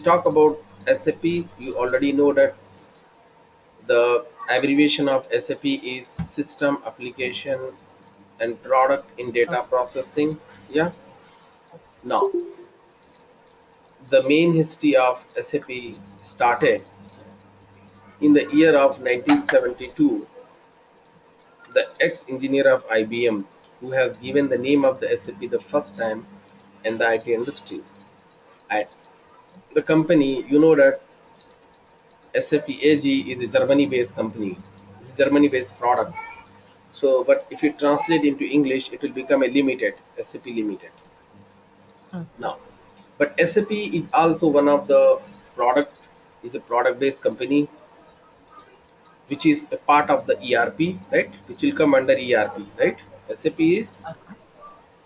Talk about SAP, you already know that the abbreviation of SAP is System Application and Product in Data Okay. Processing. Yeah. Now, the main history of SAP started in the year of 1972. The ex-engineer of IBM, who has given the name of the SAP the first time in the IT industry. At the company, you know that SAP AG is a Germany-based company. It's a Germany-based product. So, but if you translate into English, it will become a limited, SAP Limited. Okay. Now, but SAP is also one of the product, is a product-based company, which is a part of the ERP, right? Which will come under ERP, right? SAP Okay.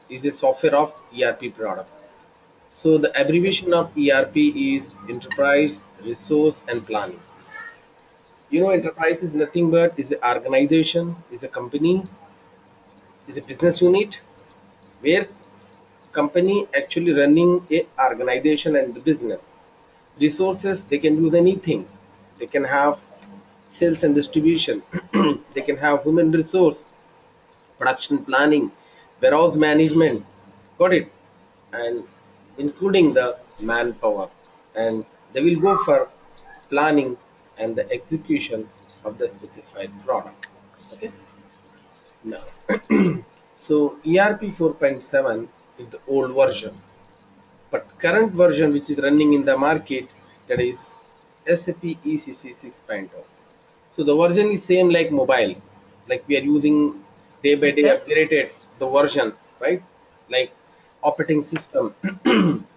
is a software of ERP product. So the abbreviation of ERP is Enterprise Resource and Planning. You know, enterprise is nothing but is an organization, is a company, is a business unit where company actually running a organization and the business. Resources, they can use anything. They can have sales and distribution. They can have human resource, production planning, warehouse management. Got it? And including the manpower. And they will go for planning and the execution of the specified product. Okay. Now, so ERP 4.7 is the old version, but current version which is running in the market, that is SAP ECC 6.0. So the version is same like mobile, like we are using day by day Okay. upgraded the version, right? Like operating system,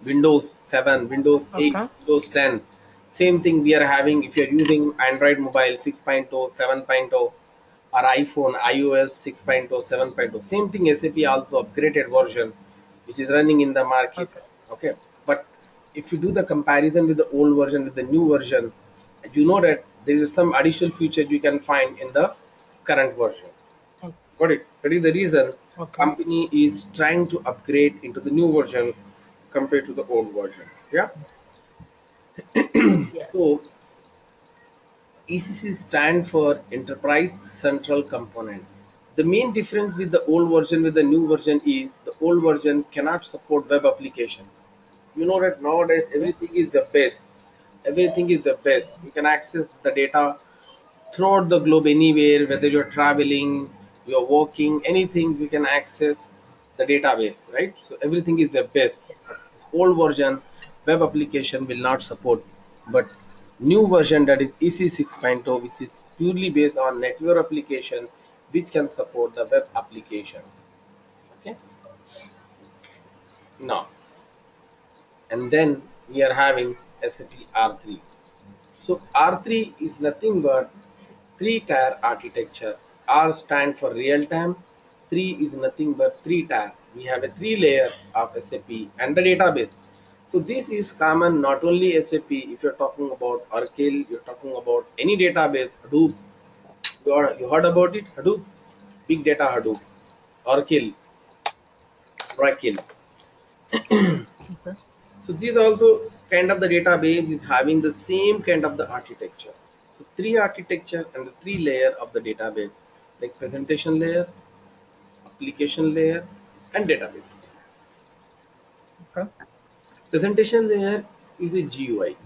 Windows 7, Windows 8, Okay. Windows 10. Same thing we are having if you are using Android mobile 6.0, 7.0, or iPhone iOS 6.0, 7.0. Same thing SAP also upgraded version, which is running in the market. Okay. Okay, but if you do the comparison with the old version with the new version, you know that there is some additional features you can find in the current version. Okay. Got it? That is the reason Okay. company is trying to upgrade into the new version compared to the old version. Yeah. Yes. So ECC stand for Enterprise Central Component. The main difference with the old version with the new version is the old version cannot support web application. You know that nowadays Okay. everything is the best. Everything is the best. You can access the data throughout the globe anywhere, whether you're traveling, you're working, anything you can access the database, right? So everything is the best. But this old version web application will not support, but new version, that is EC 6.0, which is purely based on network application, which can support the web application. Okay. Now, and then we are having SAP R3. So R3 is nothing but three-tier architecture. R stand for real time. 3 is nothing but three-tier. We have a three-layer of SAP and the database. So this is common not only SAP. If you're talking about Oracle, you're talking about any database, Hadoop. You heard about it? Hadoop, big data Hadoop, Oracle, Oracle. Okay. So these also kind of the database is having the same kind of the architecture. So three architecture and the three layer of the database, like presentation layer, application layer, and database. Okay. Presentation layer is a GUI,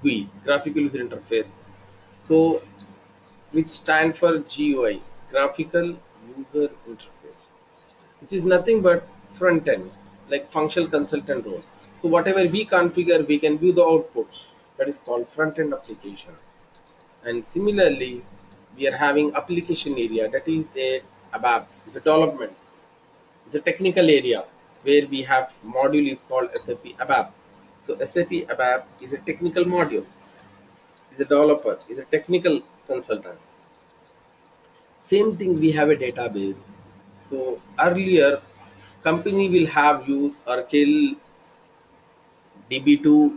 graphical user interface. So which stand for GUI, graphical user interface, which is nothing but front end, like functional consultant role. So whatever we configure, we can view the output. That is called front end application. And similarly, we are having application area, that is a ABAP, is a development, it's a technical area where we have module is called SAP ABAP. So SAP ABAP is a technical module, is a developer, is a technical consultant. Same thing, we have a database. So earlier company will have used Oracle, DB2,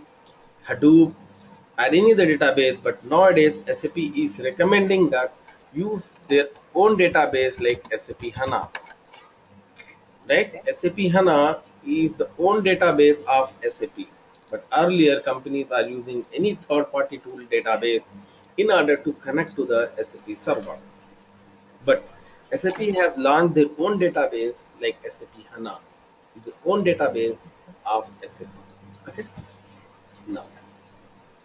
Hadoop, or any other database, but nowadays SAP is recommending that use their own database like SAP HANA, right? Okay. SAP HANA is the own database of SAP, But earlier, companies are using any third-party tool database in order to connect to the SAP server. But SAP has launched their own database, like SAP HANA is the own database of SAP. Okay, now,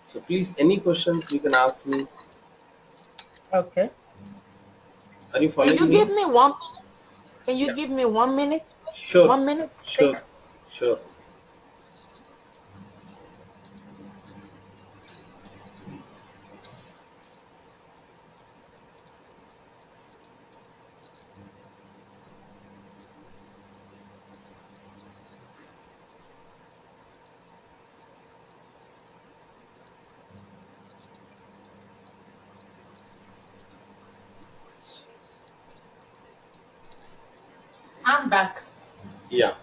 so please, any questions you can ask me. Okay. Are you Can following you me? give me one? Can you Yeah, give me 1 minute, please? sure, 1 minute, sure, please. sure. I'm back. Yeah,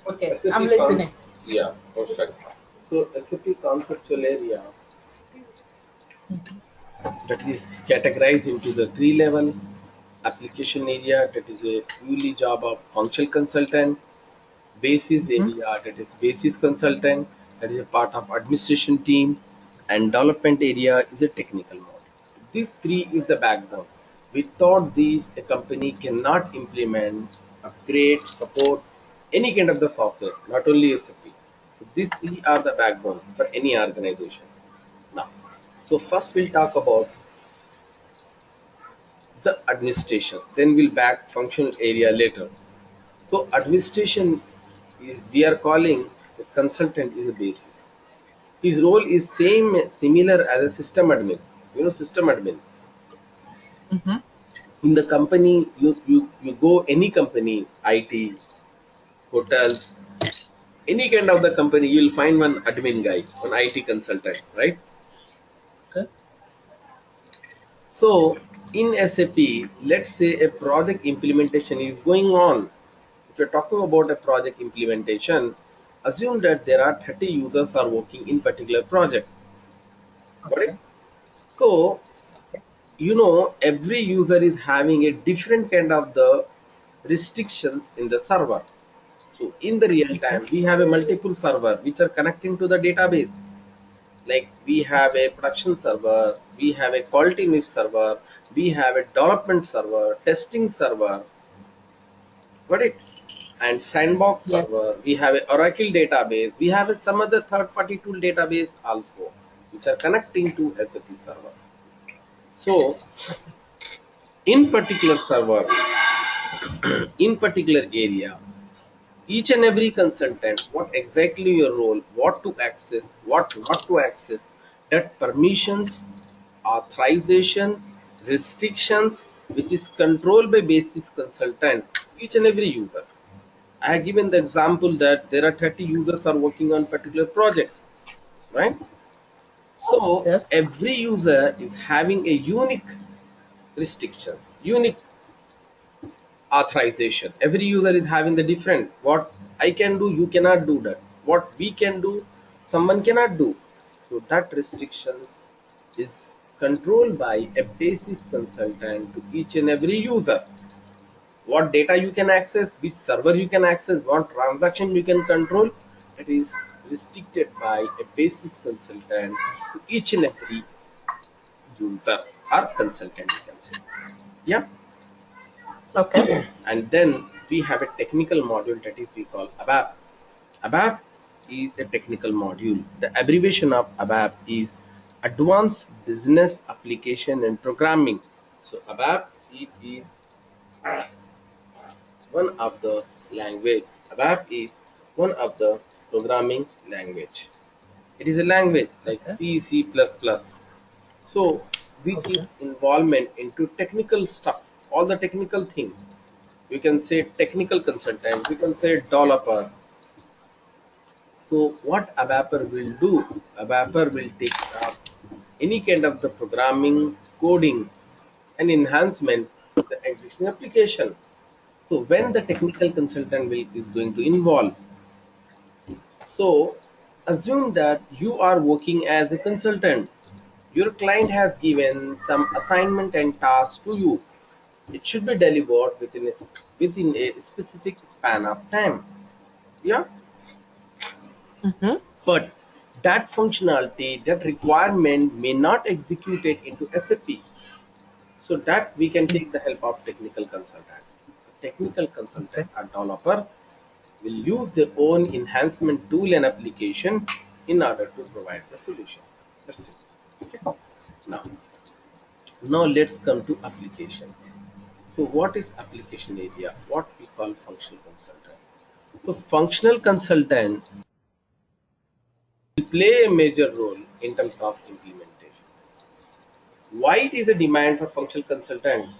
Okay, I'm SAP listening. yeah, perfect. So SAP conceptual area, that is categorized into the three level application area, that is a purely job of functional consultant, basis Mm-hmm. area, that is basis consultant, that is a part of administration team, and development area is a technical model. These three is the backbone. Without these, a company cannot implement, upgrade, support any kind of the software, not only SAP. So these three are the backbone for any organization. Now, so first we'll talk about the administration, then we'll back functional area later. So administration is, we are calling the consultant is a basis. His role is similar as a system admin. You know system admin. Mm-hmm. In the company, you go any company, IT, hotels, any kind of the company, you'll find one admin guy, one IT consultant, right? Okay. So in SAP, let's say a project implementation is going on. If you're talking about a project implementation, assume that there are 30 users are working in particular project. Got it? Okay. So Okay. every user is having a different kind of the restrictions in the server. So in the real Okay. time, we have a multiple server which are connecting to the database. Like we have a production server, we have a quality mix server, we have a development server, testing server, got it? And sandbox Yes. server, we have a Oracle database, we have some other third-party tool database also, which are connecting to SAP server. So in particular server, in particular area, each and every consultant, what exactly your role, what to access, what not to access, that permissions, authorization, restrictions, which is controlled by basis consultant, each and every user. I have given the example that there are 30 users are working on particular project, right? So Yes. every user is having a unique restriction, unique authorization. Every user is having the different, what I can do you cannot do, that what we can do someone cannot do. So that restrictions is controlled by a basis consultant to each and every user. What data you can access, which server you can access, what transaction you can control, it is restricted by a basis consultant to each and every user or consultant, you can say. Yeah. Okay. And then we have a technical module, that is we call ABAP. ABAP is a technical module. The abbreviation of ABAP is Advanced Business Application and Programming. So ABAP, it is one of the language. ABAP is one of the programming language. It is a language like Okay. C, C++. So which is Okay. involvement into technical stuff, all the technical things. You can say technical consultant, you can say developer. So what ABAPer will do, ABAPer will take up any kind of the programming, coding and enhancement of the existing application. So when the technical consultant is going to involve, so assume that you are working as a consultant. Your client has given some assignment and task to you. It should be delivered within a specific span of time. Yeah. Mm-hmm. but that functionality, that requirement may not execute it into SAP. So that we can take the help of technical consultant. A technical consultant Okay. or developer will use their own enhancement tool and application in order to provide the solution. That's it. Okay. Now, now let's come to application. So what is application area? What we call functional consultant. So functional consultant will play a major role in terms of implementation. Why it is a demand for functional consultant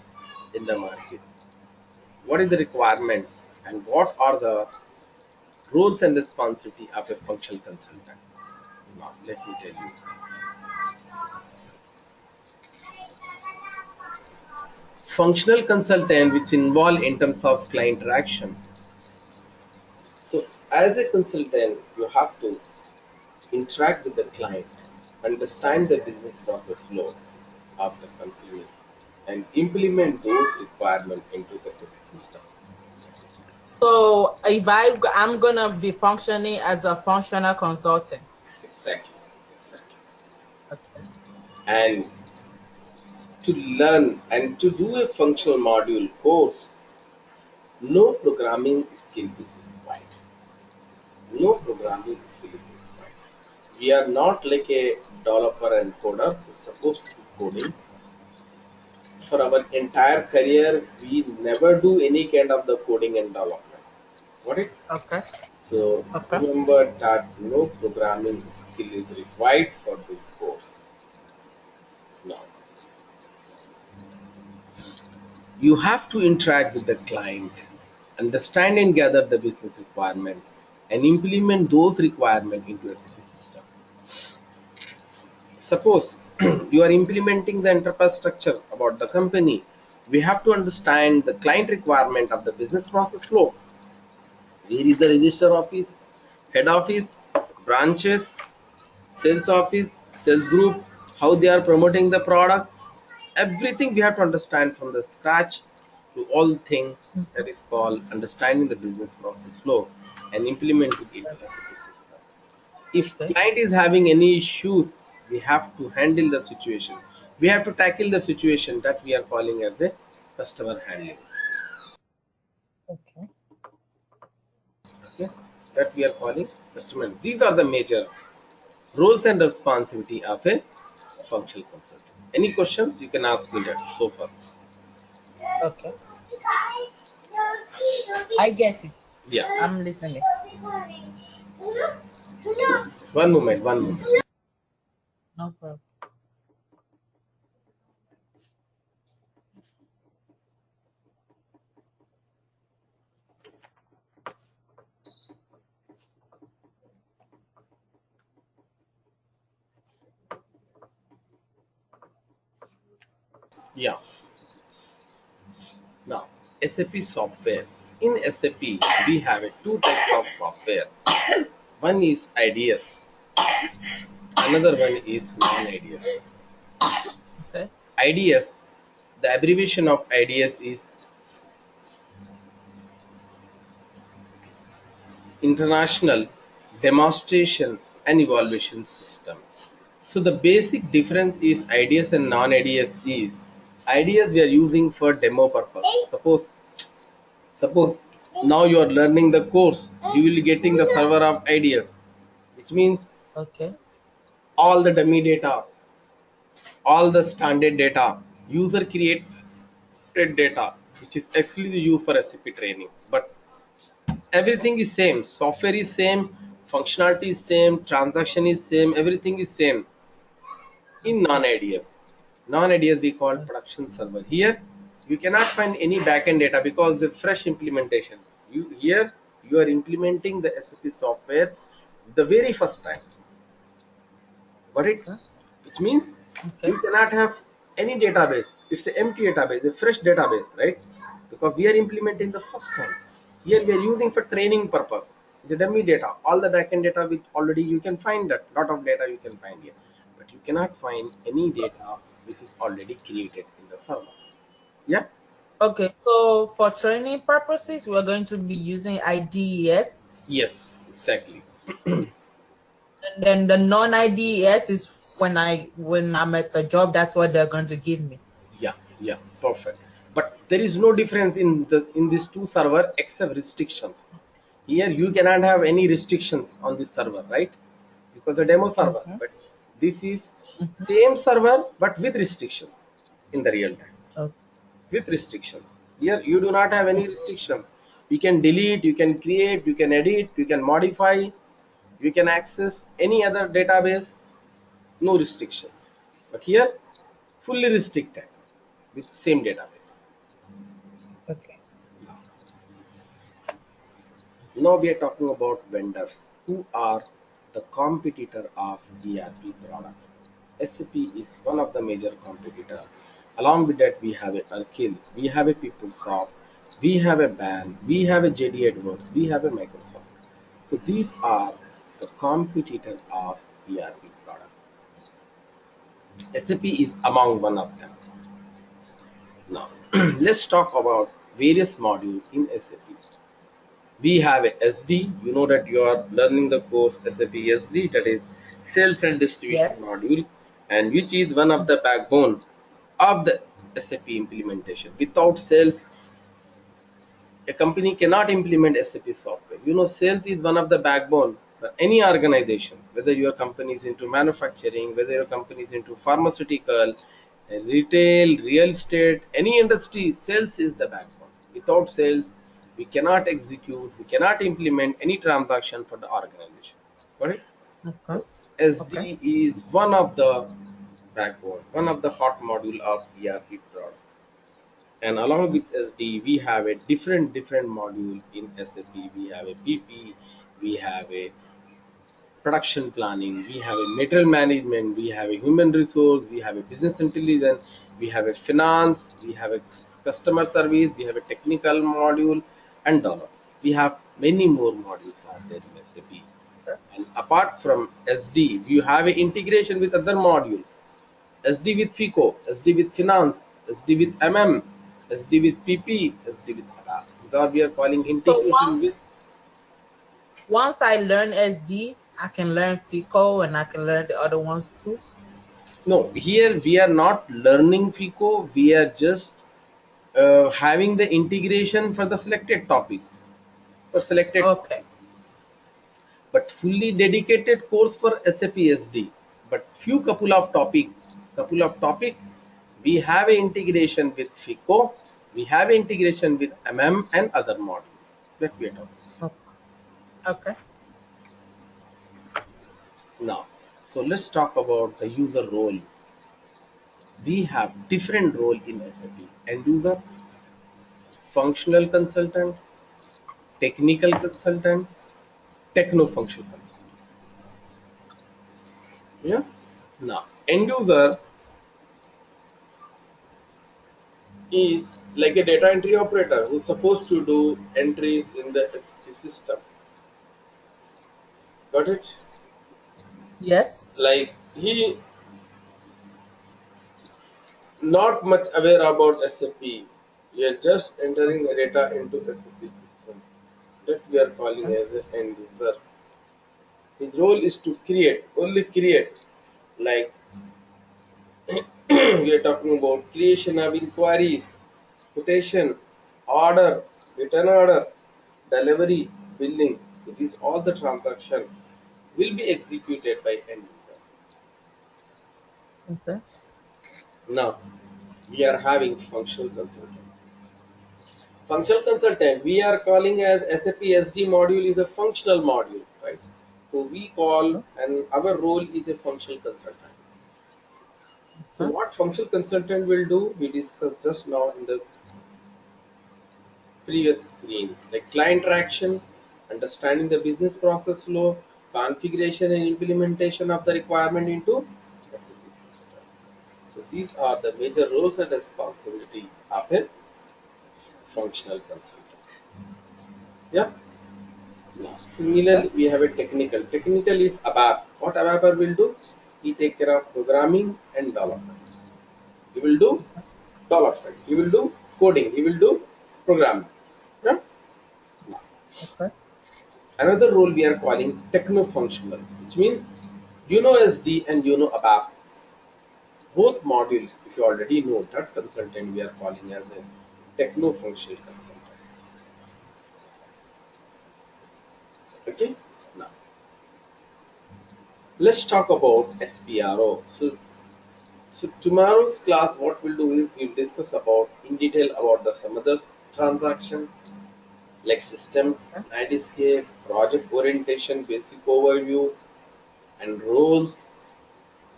in the market? What is the requirement and what are the roles and responsibility of a functional consultant? Now let me tell you. Functional consultant which involve in terms of client interaction. So as a consultant, you have to interact with the client, understand the business process flow of the company, and implement those requirements into the system. So if I'm gonna be functioning as a functional consultant. Exactly, exactly. Okay. And to learn and to do a functional module course, no programming skill is required. No programming skill is required. We are not like a developer and coder who's supposed to be coding. For our entire career, we never do any kind of the coding and development. Got it? Okay. So Okay. remember that no programming skill is required for this course. Now, you have to interact with the client, understand and gather the business requirement, and implement those requirements into a SAP system. Suppose you are implementing the enterprise structure about the company, we have to understand the client requirement of the business process flow. Where is the register office, head office, branches, sales office, sales group, how they are promoting the product? Everything we have to understand from the scratch to all thing, that is called understanding the business process flow and implementing it into the system. If Okay. client is having any issues, we have to handle the situation. We have to tackle the situation that we are calling as a customer handling. Okay. Okay, that we are calling customer. These are the major roles and responsibility of a functional consultant. Any questions you can ask me that so far. Okay. I get it. Yeah. I'm listening. One moment, one moment. No problem. Yeah. Now, SAP software. In SAP, we have a two types of software. One is IDS, another one is non-IDS. Okay. IDS, the abbreviation of IDS is International Demonstration and Evaluation System. So the basic difference is IDS and non-IDS is IDS we are using for demo purpose. Suppose now you are learning the course, you will be getting the server of IDS, which means Okay. all the dummy data, all the standard data, user created data, which is actually used for SAP training. But everything is same, software is same, functionality is same, transaction is same, everything is same in non-IDS. Non-IDS we call production server. Here you cannot find any backend data because the fresh implementation. Here you are implementing the SAP software the very first time. Got it? Okay. Which means Okay. you cannot have any database. It's an empty database, a fresh database, right? Because we are implementing the first time. Here we are using for training purpose. The dummy data, all the backend data which already you can find that lot of data you can find here, but you cannot find any data which is already created in the server. Yeah. Okay. So for training purposes, we're going to be using IDES. Yes. Exactly. And then the non-IDES is when I'm at the job, that's what they're going to give me. Yeah, yeah, perfect. But there is no difference in these two server except restrictions. Here you cannot have any restrictions on this server, right? Because a demo server. Mm-hmm. But this is Mm-hmm. same server but with restrictions in the real time. Okay. With restrictions. Here you do not have any restrictions. You can delete, you can create, you can edit, you can modify, you can access any other database, no restrictions. But here fully restricted with same database. Okay. Now we are talking about vendors who are the competitor of ERP product. SAP is one of the major competitor. Along with that, we have a Arkil, we have a PeopleSoft, we have a BAN, we have a JD Edwards, we have a Microsoft. So these are the competitor of ERP product. SAP is among one of them. Now, let's talk about various modules in SAP. We have a SD. You know that you are learning the course SAP SD, that is sales and distribution Yes. module, and which is one of the backbone of the SAP implementation. Without sales, a company cannot implement SAP software. You know, sales is one of the backbone for any organization, whether your company is into manufacturing, whether your company is into pharmaceutical, retail, real estate, any industry, sales is the backbone. Without sales, we cannot execute, we cannot implement any transaction for the organization. Got it? Okay. So Okay. SD is one of the backbone, one of the hot module of ERP product. And along with SD, we have a different module in SAP. We have a PP, we have a production planning, we have a material management, we have a human resource, we have a business intelligence, we have a finance, we have a customer service, we have a technical module, and dollar. We have many more modules out there in SAP. And apart from SD, you have an integration with other module. SD with FICO, SD with finance, SD with MM, SD with PP, SD with ADA. These are we are calling So integration with. once I learn SD, I can learn FICO and I can learn the other ones too. No, here we are not learning FICO. We are just having the integration for the selected topic or selected, Okay. but fully dedicated course for SAP SD. But few couple of topic, we have an integration with FICO. We have an integration with MM and other modules that we are talking. Okay. Okay. Now, so let's talk about the user role. We have different role in SAP: end user, functional consultant, technical consultant, techno functional consultant. Yeah. Now, end user is like a data entry operator who's supposed to do entries in the SAP system. Got it? Yes. Like he not much aware about SAP. We are just entering the data into SAP system. That we are calling Okay. as an end user. His role is to create, only create. Like we are talking about creation of inquiries, quotation, order, return order, delivery, billing. So these all the transaction will be executed by end user. Okay. Now we are having functional consultant. Functional consultant we are calling as SAP SD module is a functional module, right? So we call Okay. and our role is a functional consultant. So Okay. what functional consultant will do, we discussed just now in the previous screen, like client interaction, understanding the business process flow, configuration and implementation of the requirement into SAP system. So these are the major roles and responsibility of a functional consultant. Yeah. Now, Okay. similarly, we have a technical. Technical is ABAP. What ABAP will do? He take care of programming and development. He will do development. He will do coding. He will do programming. Yeah? Okay. Another role we are calling techno-functional, which means you know SD and you know ABAP. Both modules, if you already know that consultant, we are calling as a techno-functional consultant. Okay. Now let's talk about SPRO. So tomorrow's class, what we'll do is we'll discuss about in detail about the some other transaction like systems, Okay. landscape, project orientation, basic overview, and roles.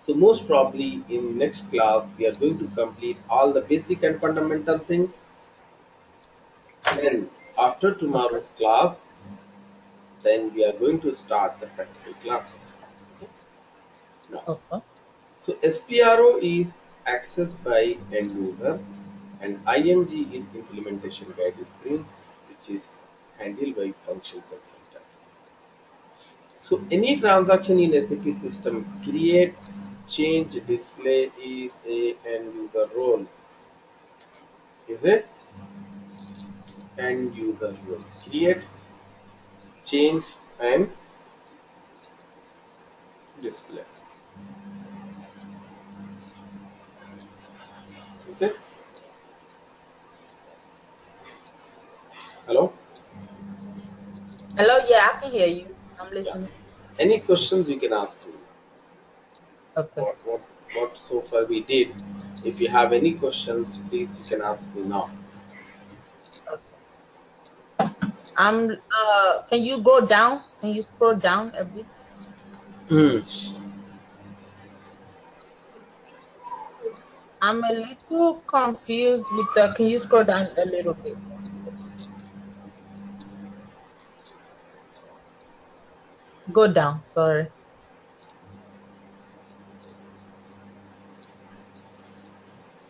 So most probably in next class we are going to complete all the basic and fundamental thing. Then after Okay. tomorrow's class, then we are going to start the practical classes. Okay? Now, Okay. so SPRO is accessed by end user and IMG is implementation guide screen, which is handled by functional consultant. So any transaction in SAP system, create, change, display is a end user role. Is it end user role? Create, change, and display. Okay. Hello. Hello. Yeah, I can hear you. I'm Yeah. listening. Any questions you can ask me. Okay. What so far we did. If you have any questions, please you can ask me now. Okay. Can you go down? Can you scroll down a bit? Hmm. I'm a little confused with the. Can you scroll down a little bit? Go down. Sorry.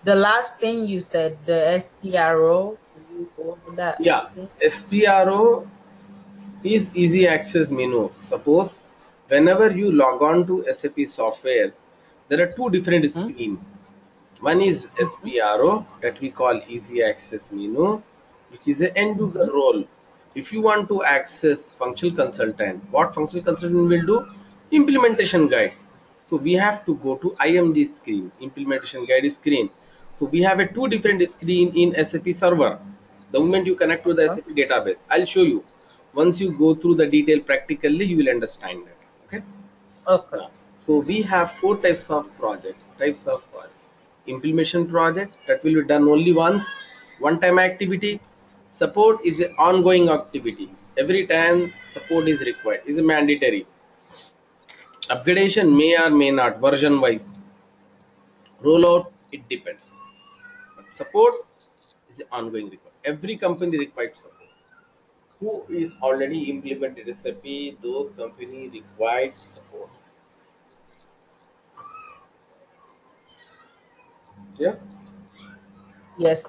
The last thing you said, the SPRO. Can you go over that Yeah, again? SPRO is easy access menu. Suppose whenever you log on to SAP software, there are two different Mm-hmm. screens. One is Mm-hmm. SPRO that we call easy access menu, which is an end user Mm-hmm. role. If you want to access functional consultant, what functional consultant will do? Implementation guide. So we have to go to IMG screen, implementation guide screen. So we have a two different screen in SAP server. The moment you connect to the Okay. SAP database, I'll show you. Once you go through the detail practically, you will understand that. Okay. Okay. Now, so we have four types of projects. Types of implementation project that will be done only once, one time activity. Support is an ongoing activity. Every time support is required, is a mandatory. Upgradation may or may not, version wise. Rollout, it depends. But support is an ongoing required. Every company requires support. Who is already implemented SAP, those company required support. Yeah. Yes.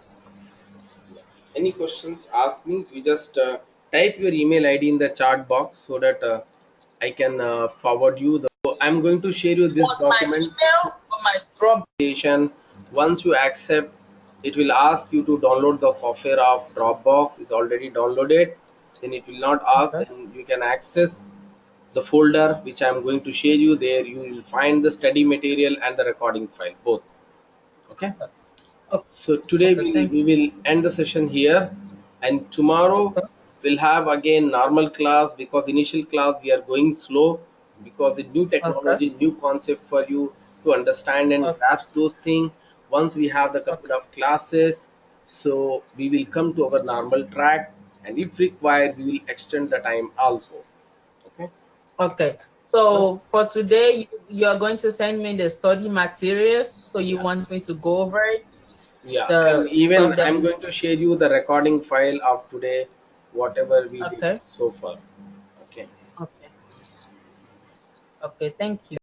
Any questions, ask me. You just type your email ID in the chat box so that I can forward you the. So I'm going to share you You this want my document. email or my drop? Once you accept, it will ask you to download the software of Dropbox. Is already downloaded. Then it will not ask. Okay. Then you can access the folder which I'm going to share you. There you will find the study material and the recording file both. Okay. Okay. So today Okay. Thank we will end the session here, and tomorrow you. Okay. we'll have again normal class because initial class we are going slow because it's new Okay. technology, new concept for you to understand and Okay. grasp those things. Once we have the couple Okay. of classes, so we will come to our normal track, and if required, we will extend the time also. Okay. Okay. So Once, for today, you are going to send me the study materials. So you yeah. want me to go over it, Yeah, and the even stuff that. I'm going to share you the recording file of today, whatever we did Okay. so far. Okay. Okay. Okay. Thank you.